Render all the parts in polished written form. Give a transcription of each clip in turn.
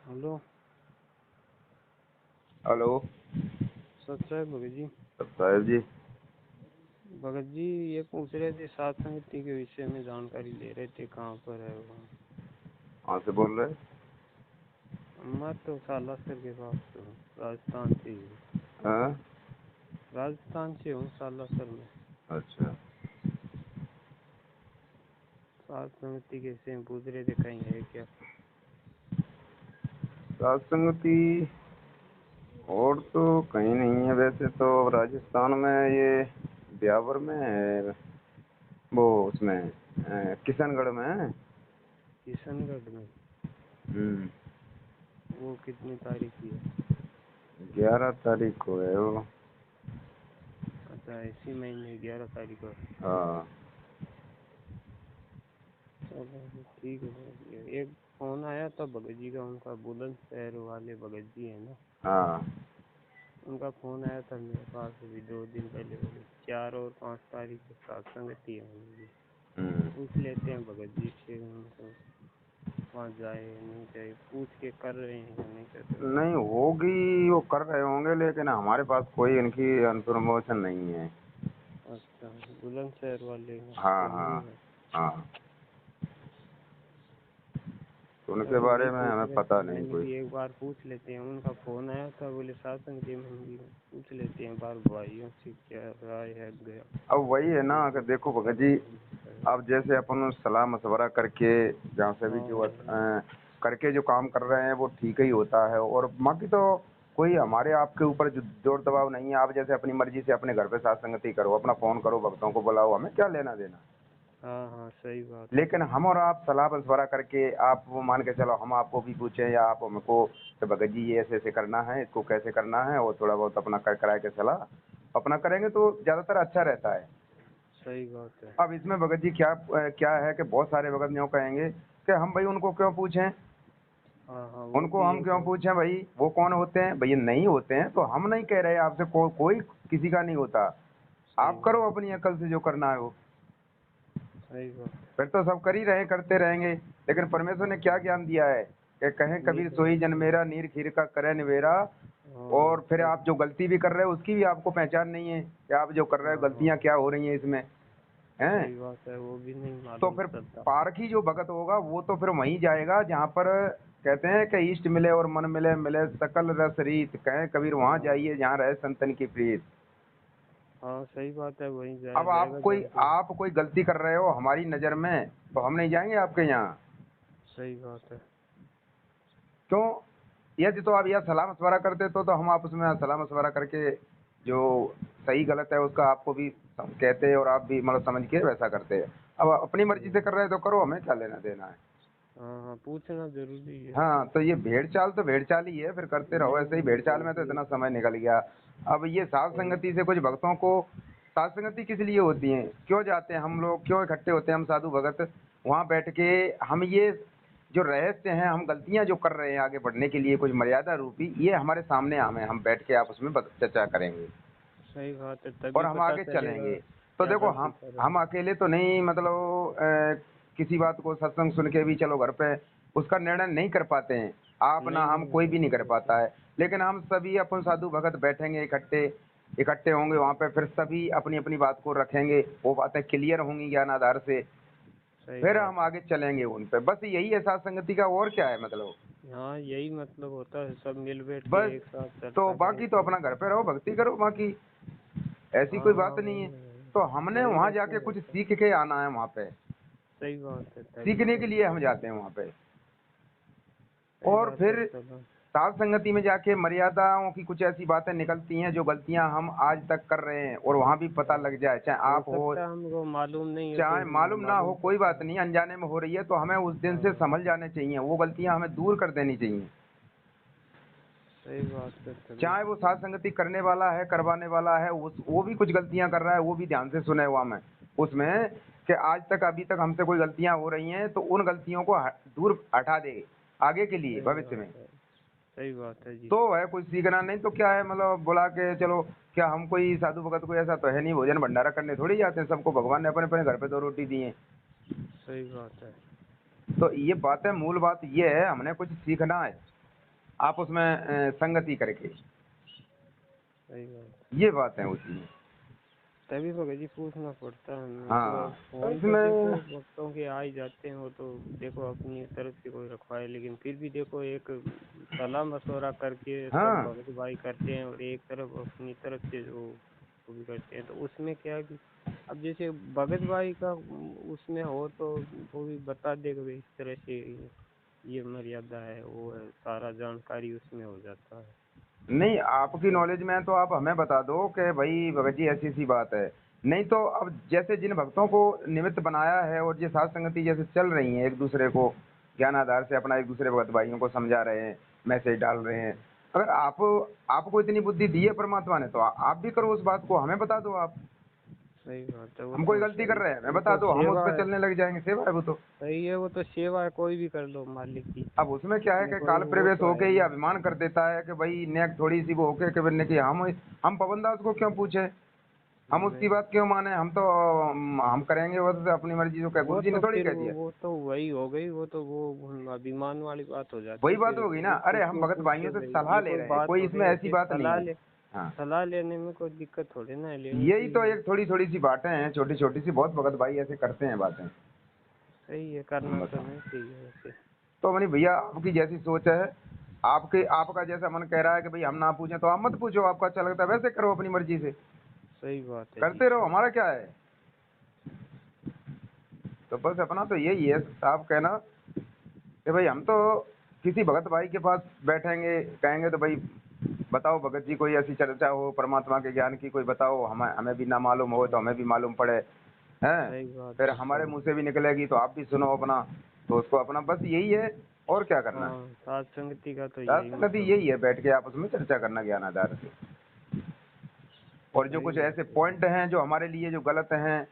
Hello. Hello. सत साहब भगत जी। साहब जी। भगत जी ये पूछ रहे थे सात संगति के विषय में जानकारी ले रहे थे, कहाँ पर है वो? कहाँ से बोल रहे? मैं तो सालासर के पास से हूँ, राजस्थान से ही हूँ। हाँ? राजस्थान से हूँ, सालासर में। अच्छा। सात संगति के विषय में पूछ रहे थे, कहीं है क्या? सात संगति और तो कहीं नहीं है वैसे तो। राजस्थान में ये ब्यावर में है, वो उसमें किशनगढ़ में है। किशनगढ़ में? हम्म। वो कितनी तारीख की है? 11 तारीख को है वो। अच्छा, इसी महीने 11 तारीख को है। हाँ। चलो ठीक है भगत जी। एक फोन आया था भगत जी का, उनका बुलंदशहर वाले भगत जी है ना, हाँ। उनका फोन आया था मेरे पास अभी 2 दिन पहले। बोले 4 और 5 तारीख को सात संगति है उनकी। हम्म। पूछ लेते हैं भगत जी से, उनको वहाँ जाए नहीं जाए, पूछ के कर रहे हैं या नहीं कर रहे। नहीं होगी, वो कर रहे होंगे लेकिन हमारे पास कोई इनकी इन्फॉर्मेशन नहीं है। अच्छा, बुलंदशहर वाले हाँ तो नहीं हाँ है। हाँ। तो उनके चलो वही बारे में पूछ हमें रहे पता थे, नहीं मैंने कोई। कि एक बार पूछ लेते हैं। उनका फोन आया था, बोले सात संगति में होंगी, पूछ लेते हैं बार भाइयों से क्या राय है गया। अब वही है ना कि देखो भगत जी, हाँ अब जैसे अपन सलाह मशवरा करके जहाँ से भी जो करके जो काम कर रहे हैं वो ठीक ही होता है। और बाकी तो कोई हमारे आपके ऊपर जो जोर दबाव नहीं है। आप जैसे अपनी मर्जी से अपने घर पे साथ संगति करो, अपना फोन करो, भक्तों को बुलाओ, हमें क्या लेना देना। हाँ हाँ, सही बात है। लेकिन हम और आप सलाह मशवरा करके आप वो मान के चलो, हम आपको भी पूछें या आप हमको तो भगत जी ये ऐसे ऐसे करना है, इसको कैसे करना है, और थोड़ा बहुत अपना कर करा के सलाह अपना करेंगे तो ज़्यादातर अच्छा रहता है। सही बात है। अब इसमें भगत जी क्या क्या है कि बहुत सारे भगत यूँ कहेंगे कि हम भाई उनको क्यों पूछें, हाँ हाँ, वो उनको भी हम एक क्यों पूछें भाई, वो कौन होते हैं भाई? नहीं होते हैं तो हम नहीं कह रहे आपसे, कोई किसी का नहीं होता। सही आप करो बात। अपनी अकल से जो करना है वो। सही बात है। फिर तो सब कर ही रहे, करते रहेंगे। लेकिन परमेश्वर ने क्या ज्ञान दिया है कि कहें नहीं कबीर सोई तो। जन मेरा, नीर खीर का करे निवेरा। हाँ और फिर सही। आप जो गलती भी कर रहे हो उसकी भी आपको पहचान नहीं है कि आप जो कर रहे हो हाँ हाँ, गलतियां क्या हो रही हैं इसमें, हैं? सही बात है, वो भी नहीं तो मालूम फिर चलता। पारखी जो भगत होगा वो तो फिर वहीं जाएगा जहाँ पर कहते हैं कि इष्ट मिले और मन मिले, मिले सकल रस रीत, कहें कबीर वहां हाँ जाइए जहाँ रहे संतन की प्रीत। हाँ, सही बात है, वहीं जाया अब जाएगा जहाँ पे। आप कोई गलती कर रहे हो हमारी नज़र में तो हम नहीं जाएंगे आपके यहाँ? सही बात है। क्यों? यदि तो आप यह सलाह मशवरा करते तो हम आप उसमें सलाह मशवरा करके जो सही गलत है उसका आपको भी कहते और आप भी मतलब समझ के वैसा करते। अब अपनी मर्जी से कर रहे हो तो करो, हमें क्या लेना देना है। हाँ हाँ, पूछना जरूरी है। हाँ, तो ये भेड़ चाल तो भेड़ चाल ही है, फिर करते रहो ऐसे ही। भेड़ चाल में तो इतना समय निकल गया। अब ये साध संगति से कुछ भक्तों को, साध संगति किस लिए होती है, क्यों जाते हैं हम लोग, क्यों इकट्ठे होते हैं हम साधु भगत? वहाँ बैठ के हम ये जो रहस्य हैं, हम गलतियाँ जो कर रहे हैं आगे बढ़ने के लिए कुछ मर्यादा रूपी, ये हमारे सामने हमें हम बैठ के आप उसमें चर्चा करेंगे सही बात है, और तभी हम पता आगे चलेगा चलेंगे। तो क्या देखो गलती कर रहे हम हैं। अकेले तो नहीं, मतलब किसी बात को सत्संग सुन के भी चलो घर पे उसका निर्णय नहीं कर पाते हैं। आप ना नहीं हम, नहीं, कोई भी सही नहीं कर बात है। पाता है। लेकिन हम सभी अपन साधु भगत बैठेंगे इकट्ठे, इकट्ठे होंगे वहाँ पे, फिर सभी अपनी अपनी बात को रखेंगे, वो बातें क्लियर होंगी ज्ञान आधार से, सही फिर हम बात है। आगे चलेंगे उन पे। बस यही है साध संगति का, और क्या है मतलब। हाँ, यही मतलब होता है, सब मिल बैठ के बस। एक साथ तो चर्चा करें बाकी तो तो। अपना घर पे रहो, भक्ति करो, बाकी ऐसी हाँ कोई हाँ, बात नहीं है। वही तो हमने वही वहाँ मतलब जाके कुछ होता है। सीख के आना है वहाँ पे, सही बात है, तभी सीखने तो। के लिए हम जाते हैं वहाँ पे। सही और बात है, फिर चलो। साध संगति में जाके मर्यादाओं की कुछ ऐसी बातें निकलती हैं जो गलतियां हम आज तक कर रहे हैं, और वहाँ भी पता लग जाए, चाहे हो आप हो सकता है हमको मालूम नहीं है तो चाहे मालूम ना हो, मालूम कोई पड़ता बात है। नहीं, अनजाने में हो रही है तो हमें उस दिन से हाँ, संभल जाने चाहिए, वो गलतियां हमें दूर कर देनी चाहिए। सही बात है, तभी। चाहे वो साध संगति करने वाला है, करवाने वाला है, वो भी कुछ गलतियां कर रहा है, वो भी ध्यान से सुने हुआ मैं उसमें कि आज तक अभी तक हमसे कोई गलतियां हो रही हैं तो उन गलतियों को दूर हटा दे आगे के लिए सही भविष्य बात में। है। सही बात है जी। तो है कुछ सीखना, नहीं तो क्या है मतलब बुला के चलो। क्या हम कोई साधु भगत को ऐसा तो है नहीं, भोजन भंडारा करने थोड़ी जाते हैं, सबको भगवान ने अपने अपने घर पे 2 रोटी दी है। सही बात है। तो ये बात है, मूल बात ये है हमने कुछ सीखना है। आप उसमें संगति करके, सही बात। ये बात है होती है। तभी भगत जी पूछना पड़ता है हमें। हाँ, तो फोन तो इसमें देखो वक्तों के आ ही जाते हैं, वो तो देखो अपनी तरफ से कोई रखवाए, लेकिन फिर भी देखो एक सलाह मशवरा करके सब हाँ भगत भाई करते हैं, और एक तरफ अपनी तरफ से वो भी करते हैं। तो उसमें क्या है कि अब जैसे भगत भाई का उसमें हो तो वो भी बता देगा भाई इस तरह से ये मर्यादा है, वो है, सारा जानकारी उसमें हो जाता है। नहीं, आपकी तो नॉलेज में है तो आप हमें बता दो कि भाई भगत जी ऐसी सी बात है। नहीं तो अब जैसे जिन भक्तों को निमित्त बनाया है और ये साध संगति जैसे चल रही है, एक दूसरे को ज्ञान आधार से अपना एक दूसरे भगत भाइयों को समझा रहे हैं, मैसेज डाल रहे हैं। अगर आपको इतनी बुद्धि दी है परमात्मा ने तो आप भी करो उस बात को, हमें बता दो आप। सही बात है, वो हम कोई तो गलती कर सही, रहे हैं हमें वो बता तो दो, हम उस सेवा पर है। चलने लग जाएंगे, सेवा है वो तो। सही है, वो तो सेवा है, कोई भी कर लो मालिक की। अब उसमें क्या है उसमें कि कोई काल वो प्रवेश तो है होके ये नहीं। अभिमान कर देता है कि भाई नेक थोड़ी सी वो होके कि बनने की हम पवनदास को क्यों पूछे, हम उसकी नहीं, बात क्यों माने, हम तो हम करेंगे वो तो अपनी मर्जी, जो क्या वो गुरु जी ने तो थोड़ी फिर कह दिया। वो तो वही हो गई, वो तो वो अभिमान वाली बात हो जाती वही है बात फिर। होगी ना, उसको अरे हम क्यों भगत पूछते भाइयों से भाई, सलाह ये ले कोई रहे हैं, बात कोई थोड़ी इसमें है ऐसी फिर। बात नहीं है। हाँ, सलाह लेने में कोई दिक्कत थोड़ी ना है, लेनी यही तो चाहिए। एक थोड़ी थोड़ी सी बातें हैं, छोटी छोटी सी, बहुत भगत भाई ऐसे करते हैं बातें। सही है, करना तो बताओ। नहीं चाहिए वैसे। तो मनी भैया आपकी जैसी सोच है, आपके आपका जैसा मन कह रहा है कि भाई हम ना पूछें तो आप मत पूछो, आपको अच्छा लगता है वैसे करो अपनी मर्जी से, सही बात है जी। करते रहो, हमारा क्या है। तो बस अपना तो यही है साहब कहना कि भाई हम तो किसी भगत भाई के पास बैठेंगे, कहेंगे तो भाई बताओ भगत जी कोई ऐसी चर्चा हो परमात्मा के ज्ञान की, कोई बताओ, हमें हमें भी ना मालूम हो तो हाँ, हमें भी मालूम पड़े, हैं। सही बात फिर है, हमारे सही। मुंह से भी निकलेगी तो आप भी सुनो अपना, तो उसको अपना बस यही है, और क्या करना है। हाँ, साथ संगति का तो यही राष्ट्रगति मतलब यही है। है, बैठ के आपस में चर्चा करना ज्ञान आधार से। और जो सही कुछ ऐसे बात है जी। पॉइंट हैं जो हमारे लिए जो गलत हैं,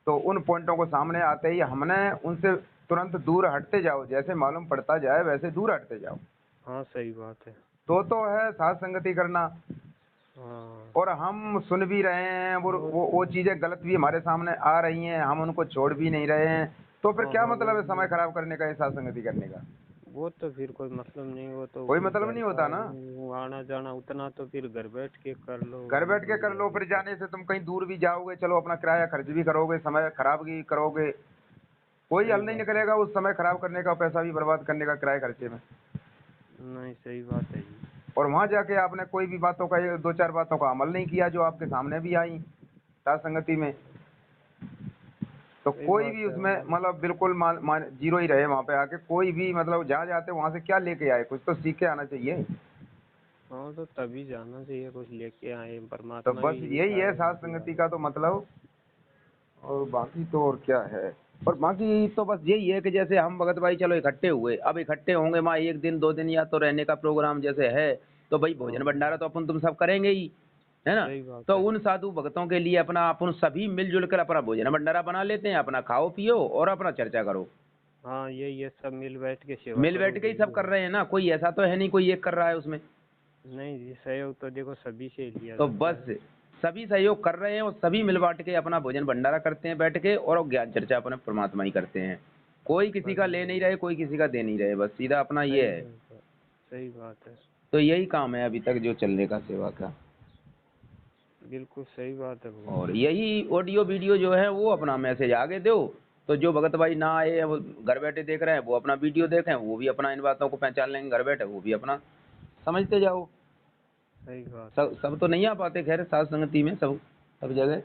तो उन पॉइंटों को सामने आते ही हमने उनसे तुरंत दूर हटते जाओ, जैसे मालूम पड़ता जाए वैसे दूर हटते जाओ। हाँ, सही बात है। तो है साथ संगति करना। हाँ, और हम सुन भी रहे हैं, वो चीजें गलत भी हमारे सामने आ रही हैं, हम उनको छोड़ भी नहीं रहे हैं, तो फिर हाँ, क्या हाँ, मतलब है समय खराब करने का, ये साथ संगति करने का वो तो फिर कोई मतलब नहीं, वो तो कोई फिर मतलब घर नहीं का होता ना। वो आना जाना उतना तो फिर घर बैठ के कर लो, घर बैठ के वही कर लो, है फिर तो। जाने से तुम कहीं दूर भी जाओगे, चलो अपना किराया खर्च भी करोगे, समय खराब भी करोगे, कोई सही हल नहीं बात है। निकलेगा उस समय खराब करने का, पैसा भी बर्बाद करने का किराए खर्चे में। नहीं, सही बात है जी। और वहां जाके आपने कोई भी बातों का, ये दो चार बातों का अमल नहीं किया जो आपके सामने भी आई साथ संगति में, तो सही कोई बात भी है। उसमें मतलब बिल्कुल जीरो ही रहे वहां पे आके, कोई भी मतलब जहाँ जाते वहां से क्या लेके आए, कुछ तो सीख के आना चाहिए। हाँ, तो तभी जाना चाहिए, कुछ लेके आए, तो परमात्मा भी बस यही यही चाह है रहे हैं साथ कि संगति आओ। का तो मतलब। और बाकी तो और क्या है, और बाकी तो बस यही है कि जैसे हम भगत भाई चलो इकट्ठे हुए, अब इकट्ठे होंगे माँ एक दिन दो दिन या तो रहने का प्रोग्राम जैसे है, तो भाई भोजन हाँ, भंडारा तो अपन तुम सब करेंगे ही, है ना। सही बात तो है। उन साधु भक्तों के लिए अपना अपन सभी मिलजुल कर अपना भोजन भंडारा बना लेते हैं, अपना खाओ पियो और अपना चर्चा करो। हाँ, ये सब मिल बैठ के सेवा मिल बैठ करो, के ही सब यही कर है। रहे हैं ना, कोई ऐसा तो है नहीं कोई एक कर रहा है उसमें। नहीं जी, सहयोग तो देखो सभी से लिया तो जाता बस है। सभी सहयोग कर रहे हैं और सभी मिल बांट के अपना भोजन भंडारा करते हैं बैठ के, और ज्ञान चर्चा अपने परमात्मा ही करते हैं। कोई किसी बस का ले नहीं यही रहे, कोई किसी का दे नहीं रहे, बस सीधा अपना ये सही है। बात है। सही बात है। तो यही काम है अभी तक जो चलने का सेवा का। बिल्कुल सही बात है भगत और जी। यही ऑडियो वीडियो जो है वो अपना मैसेज आगे दो, तो जो भगत भाई ना आए वो घर बैठे देख रहे हैं, वो अपना वीडियो देखें, वो भी अपना इन बातों को पहचान लेंगे घर बैठे, वो भी अपना समझते जाओ। सही बात है। सब तो नहीं आ पाते खैर साथ संगति में सब सब जगह।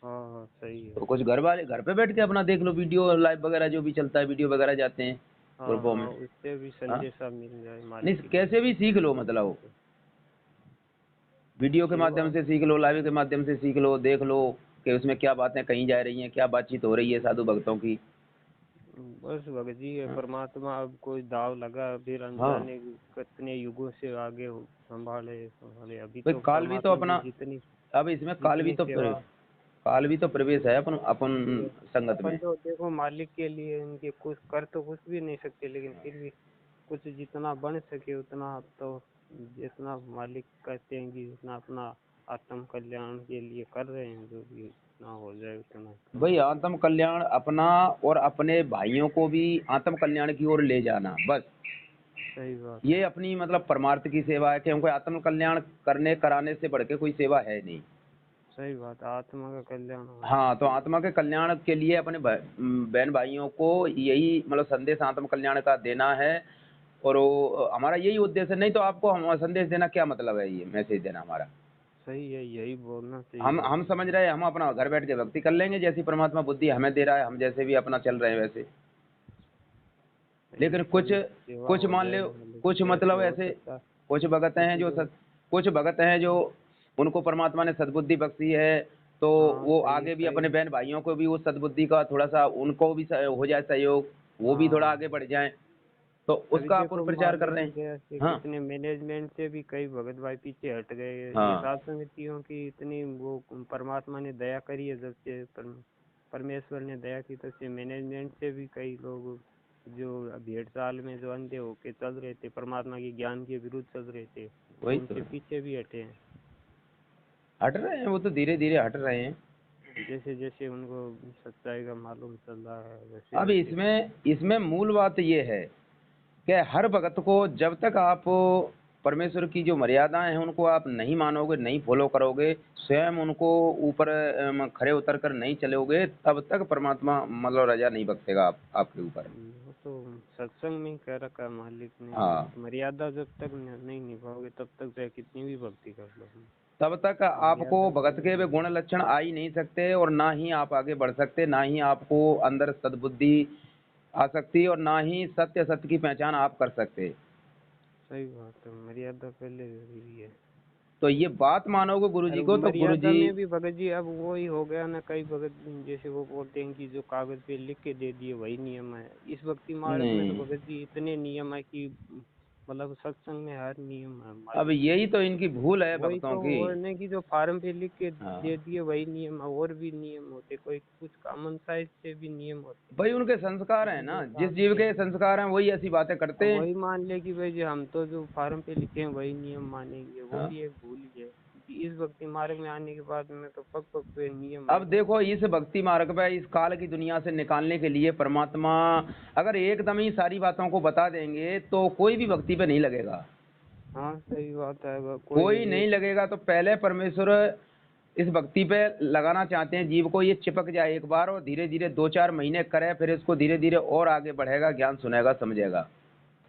हाँ, हाँ, सही है। तो कुछ घर वाले घर पे बैठ के अपना देख लो वीडियो लाइव वगैरह जो भी चलता है, वीडियो वगैरह जाते हैं हाँ, ग्रुपों हाँ, में। उससे भी हाँ, संदेशा मिल जाए नहीं मालिक की कैसे भी कृपा सीख लो, मतलब से। वीडियो के सेवा। माध्यम से सीख लो, लाइव के माध्यम से सीख लो, देख लो कि उसमें क्या बातें कही जा रही हैं, क्या बातचीत हो रही है साधु भक्तों की। बस भगत जी है, हाँ, परमात्मा अब कोई दाव लगा फिर हाँ, अनजाने कितने युगों से आगे संभाले संभाले, अभी भाई तो काल भी तो परमात्मा की अपना, जितनी अब इसमें जितनी सेवा। काल भी तो प्रवेश है अपन अपन ये संगत अपन में। तो देखो मालिक के लिए इनके कुछ कर तो कुछ भी नहीं सकते, लेकिन फिर भी कुछ जितना बन सके उतना, अब तो जितना मालिक कहते हैं कि जितना अपना आत्म कल्याण के लिए कर रहे हैं, जो भी जितना हो जाए उतना कम भाई है। आत्म कल्याण अपना और अपने भाइयों को भी आत्म कल्याण की ओर ले जाना, बस सही बात ये है। अपनी मतलब परमार्थ की सेवा है, क्योंकि आत्म कल्याण करने कराने से बढ़ के कोई सेवा है नहीं। सही बात है, आत्मा का कल्याण होना हाँ, तो चाहिए। आत्मा के कल्याण के लिए अपने बहन भाइयों को यही मतलब संदेश आत्म कल्याण का देना है। और वो हमारा यही उद्देश्य है। नहीं तो आपको हम संदेश देना क्या मतलब है, ये मैसेज देना हमारा। सही है, यही बोलना चाहिए हम लोगों समझ को। रहे हैं, हम अपना घर बैठ के भक्ति कर लेंगे, जैसी परमात्मा बुद्धि हमें दे रहा है, हम जैसे भी अपना चल रहे हैं वैसे। सही है, लेकिन कुछ थोड़ी सेवा कुछ हो मान जाए ले, मतलब कुछ कैसे मतलब हो ऐसे सकता है। कुछ भगत हैं जैसे जो जो कुछ भगत हैं जो उनको परमात्मा ने सद्बुद्धि बख्शी है, तो हाँ वो सही है, आगे भी कई अपने बहन भाइयों को भी उस सद्बुद्धि का थोड़ा सा उनको भी हो जाए सहयोग, वो भी थोड़ा हाँ। आगे बढ़ जाएं, तो अभी उसका अपन देखो प्रचार कर मालूम रहे है हैं। जैसे हाँ, कितने मैनेजमेंट से भी कई भगत भाई पीछे हट गए। ये हाँ, साध संगतियों की इतनी वो परमात्मा ने दया करी है, जब से परमेश्वर ने दया की, तब से मैनेजमेंट से भी कई लोग जो 1.5 साल में जो अंधे होके चल रहे थे, परमात्मा के ज्ञान के विरुद्ध चल रहे थे, वो वही तो उनसे पीछे भी हटे हैं। हट रहे हैं, वो तो धीरे धीरे हट रहे हैं। जैसे जैसे उनको सच्चाई का मालूम चल रहा है, वैसे अब वैसे। इसमें इसमें मूल बात ये है कि हर भगत को जब तक आप परमेश्वर की जो मर्यादाएं हैं उनको आप नहीं मानोगे, नहीं फॉलो करोगे, स्वयं उनको ऊपर खड़े उतर कर नहीं चलोगे, तब तक परमात्मा मतलब रजा नहीं बख्शेगा आपके ऊपर। वो तो सत्संग में ही कह रखा है मालिक ने, हाँ, मर्यादा जब तक नहीं निभाओगे तब तक चाहे कितनी भी भक्ति कर लो। तब तक आपको मर्यादा को भगत के वे गुण लक्षण आ ही नहीं सकते, और ना ही आप आगे बढ़ सकते, ना ही आपको अंदर सद्बुद्धि आ सकती, और ना ही सत्य सत्य की पहचान आप कर सकते। सही बात है, मर्यादा पहले जरूरी है। तो ये बात मानोगे गुरु और जी को, तो गुरु मर्यादा जी। में भी भगत जी अब वो ही हो गया ना, कई भगत जैसे वो बोलते हैं कि जो कागज पे लिख के दे दिए वही नियम है। इस भक्ति मार्ग में तो नहीं, भगत जी इतने नियम है कि मतलब सत्संग में हर नियम है अब मालिक ने। यही तो इनकी भूल है वही भक्तों तो की। वो नहीं कि जो फार्म पे लिख के हाँ, दे दिए वही नियम है, और भी नियम होते, कोई कुछ कॉमन साइज से भी नियम होते भाई उनके संस्कार हैं हैं ना, जो जिस काम जीव के के हैं। संस्कार हैं वही ऐसी बातें अब करते हैं। वही मान ले कि भाई जी हम तो जो फार्म पे लिखे हैं वही नियम मानेंगे, वो हाँ। भी एक भूल ही है, क्योंकि इस भक्ति मार्ग में आने के बाद में तो पग पग पे नियम अब है। देखो, इस भक्ति मार्ग पे इस काल की दुनिया से निकालने के लिए परमात्मा अगर एकदम ही सारी बातों को बता देंगे तो कोई भी भक्ति पे नहीं लगेगा। हाँ सही बात है, कोई कोई नहीं एक। लगेगा, तो पहले परमेश्वर इस भक्ति पे लगाना चाहते हैं जीव को, ये चिपक जाए एक बार, और धीरे धीरे 2-4 महीने करे, फिर इसको धीरे धीरे और आगे बढ़ेगा, ज्ञान सुनेगा, समझेगा,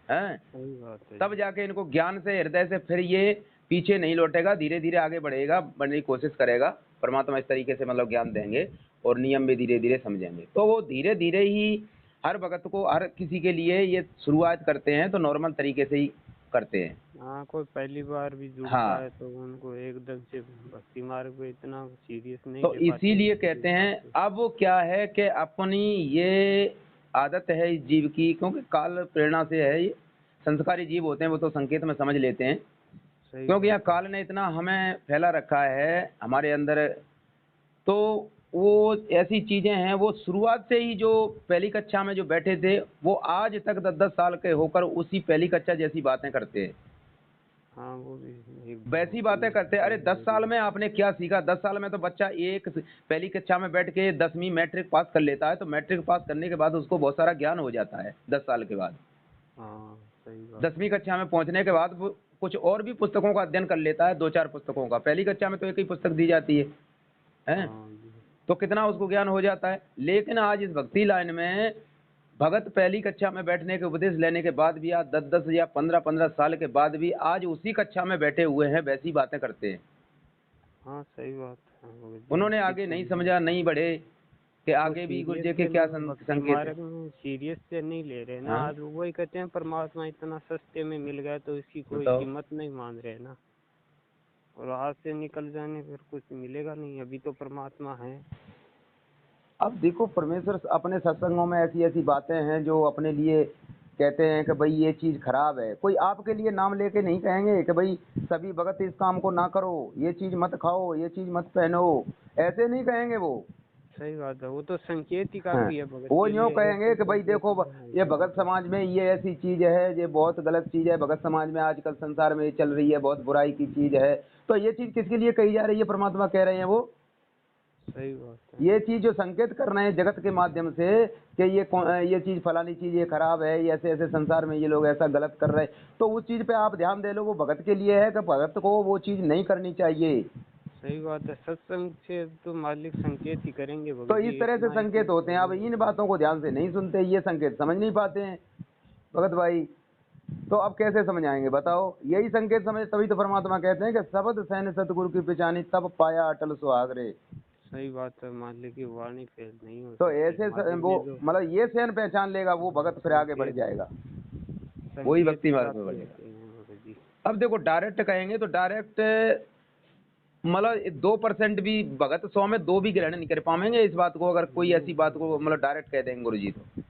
हैं। सही बात है तब जी। जाके इनको ज्ञान से हृदय से फिर ये पीछे नहीं लौटेगा, धीरे धीरे आगे बढ़ेगा, बढ़ने की कोशिश करेगा। परमात्मा इस तरीके से मतलब ज्ञान देंगे, और नियम भी धीरे धीरे समझेंगे, तो वो धीरे धीरे ही हर भगत को, हर किसी के लिए ये शुरुआत करते हैं तो नॉर्मल तरीके से ही करते हैं। हाँ, कोई पहली बार भी जुड़ता हाँ, है तो उनको एकदम से भक्ति मार्ग पे इतना सीरियस नहीं तो ले पाते इसीलिए मेरे कहते हिसाब हैं, से। अब वो क्या है कि अपनी ये आदत है इस जीव की, क्योंकि काल प्रेरणा से है ये, संस्कारी जीव होते हैं वो तो संकेत में समझ लेते हैं। सही क्योंकि यहाँ बात है। काल ने इतना हमें फैला रखा है हमारे अंदर, तो वो ऐसी चीजें हैं, वो शुरुआत से ही जो पहली कक्षा में जो बैठे थे वो आज तक 10-10 साल के होकर उसी पहली कक्षा जैसी बातें करते हैं, हाँ वो भी एक वैसी बातें होती करते हैं। अरे है 10 साल में आपने क्या सीखा? 10 साल में तो बच्चा एक पहली कक्षा में बैठ के 10वीं मैट्रिक पास कर लेता है, तो मैट्रिक पास करने के बाद उसको बहुत सारा ज्ञान हो जाता है 10 साल के बाद। हाँ सही बात है। 10वीं कक्षा में पहुंचने के बाद वो कुछ और भी पुस्तकों का अध्ययन कर लेता है, 2-4 पुस्तकों का। पहली कक्षा में तो एक ही पुस्तक दी जाती है, हैं? हाँ जी। तो कितना उसको ज्ञान हो जाता है। लेकिन आज इस भक्ति लाइन में भगत पहली कक्षा में बैठने के उपदेश लेने के बाद भी, आज 10-10 या 15-15 साल के बाद भी आज उसी कक्षा में बैठे हुए हैं, वैसी बातें करते हैं। हाँ सही बात है, वो जी उन्होंने आगे नहीं कितने समझा, नहीं बढ़े कि वो आगे भी गुरु सीरियस जी के से क्या भक्ति संकेत है। मार्ग में सीरियस से नहीं ले रहे ना, हाँ, आज वही कहते हैं परमात्मा इतना सस्ते में मिल गया तो इसकी कोई बताओ। कीमत नहीं मान रहे ना। और हाथ से निकल जाने पर कुछ मिलेगा नहीं, अभी तो परमात्मा है। अब देखो, परमेश्वर अपने सत्संगों में ऐसी ऐसी बातें हैं जो अपने लिए कहते हैं कि भाई ये चीज खराब है। कोई आपके लिए नाम लेके नहीं कहेंगे कि भाई सभी भगत इस काम को ना करो, ये चीज मत खाओ, ये चीज मत पहनो, ऐसे नहीं कहेंगे वो। सही बात है, वो तो संकेत ही हाँ, काफी है भगत वो के यूँ लिए, कहेंगे ऐसे कि भाई संकेत देखो देना ये ऐसी भगत बात है। समाज में ये ऐसी चीज है, ये बहुत गलत चीज है, भगत समाज में आजकल संसार में ये चल रही है, बहुत बुराई की चीज है। तो ये चीज किसके लिए कही जा रही है? परमात्मा कह रहे हैं वो सही बात है। ये चीज जो संकेत कर रहे हैं जगत के माध्यम से कि ये चीज फलानी चीज ये खराब है, ये ऐसे ऐसे संसार में ये लोग ऐसा गलत कर रहे हैं, तो उस चीज पे आप ध्यान दे लो, वो भगत के लिए है कि भगत को वो चीज नहीं करनी चाहिए। सही बात है, सत्संग से तो मालिक संकेत ही करेंगे तो भगत जी, इस तरह से इतना संकेत इतना होते हैं, आप करिए। इन बातों को ध्यान से नहीं सुनते, ये संकेत समझ नहीं पाते हैं भगत भाई। तो अब कैसे समझाएंगे बताओ, यही संकेत समझ, तभी तो परमात्मा कहते हैं कि शब्द सैन्य सतगुरु की पहचानी तब पाया अटल सुहागरे। सही बात है, मालिक की वाणी फेल नहीं हो तो सकती, ऐसे मालिक वो ने जो मतलब ये सैन पहचान लेगा वो भगत फिर आगे बढ़ संकेत जाएगा, वही संकेत भक्ति ही मार्ग में काफी बढ़ेगा। होते हैं भगत जी। अब देखो डायरेक्ट कहेंगे तो डायरेक्ट मतलब 2% भी भगत 100 में 2 भी ग्रहण नहीं कर पाएंगे इस बात को, अगर कोई ऐसी बात को मतलब डायरेक्ट कह देंगे गुरु जी तो।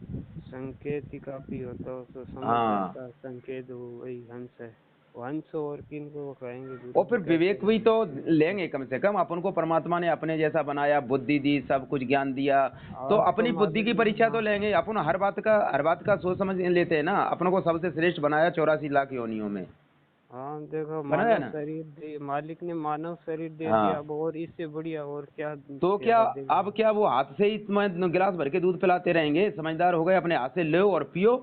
संकेत ही काफी होता है, उसको समझ हाँ, जाता है, संकेत वो वही हंस है, वो हंस और किन को वो कहेंगे, और गुरु जी फिर कहते विवेक हैं भी तो हंस। लेंगे कम से कम, अपन को परमात्मा ने अपने जैसा बनाया, बुद्धि दी, सब कुछ ज्ञान दिया, तो आप तो अपनी बुद्धि मालिक की ने, परीक्षा तो हाँ लेंगे। अपन हर बात का सोच समझ लेते हैं ना, अपन को सबसे श्रेष्ठ बनाया 84 लाख योनियों में, हाँ, देखो बनाया मानव ना। शरीर दे, मालिक ने मानव शरीर दे दिया, हाँ, अब और इससे बढ़िया और क्या तो क्या प्यारा देगा। अब क्या वो हाथ से ही तुम्हें गिलास भर के दूध पिलाते रहेंगे? समझदार हो गए, अपने हाथ से लो और पियो।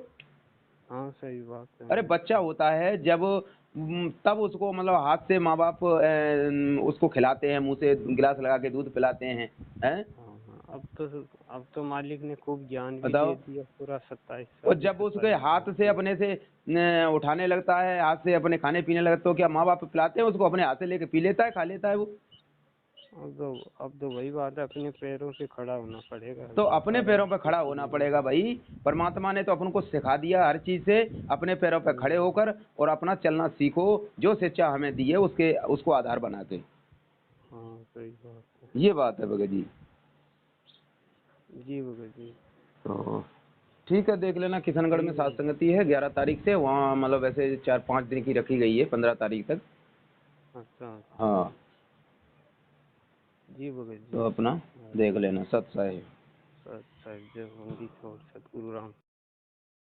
हाँ सही बात है। अरे बच्चा होता है जब तब उसको मतलब हाथ से माँ बाप उसको खिलाते हैं, मुंह से गिलास लगा के दूध पिलाते हैं। हाँ हाँ, अब तो मालिक ने खूब ज्ञान भी दे बताओ, दिया, पूरा 27 और साल जब उसके 47 साल हाथ से के। अपने से उठाने लगता है, हाथ से अपने खाने पीने लगता है, तो क्या माँ बाप पिलाते हैं उसको? अपने हाथ से लेके पी लेता है, खा लेता है वो। अब तो वही बात है, अपने पैरों पे खड़ा होना पड़ेगा, तो अपने सारा पैरों पे खड़ा खेती होना में पड़ेगा भाई। परमात्मा ने तो अपन को सिखा दिया हर चीज से, अपने पैरों पे खड़े होकर और अपना चलना सीखो, जो शिक्षा हमें दी है उसके उसको आधार बना के। हाँ सही बात है। ये बात है भगत जी। जी भगत जी। तो ठीक है, देख लेना किशनगढ़ में ठीक सात है। संगति है 11 तारीख से, वहाँ मतलब वैसे 4-5 दिन की रखी गई है, 15 तारीख तक। अच्छा अच्छा। हाँ, जी भगत जी। तो अपना देख लेना। सत साहिब। सत साहिब जय होंगी छोड़ सतगुरु राम।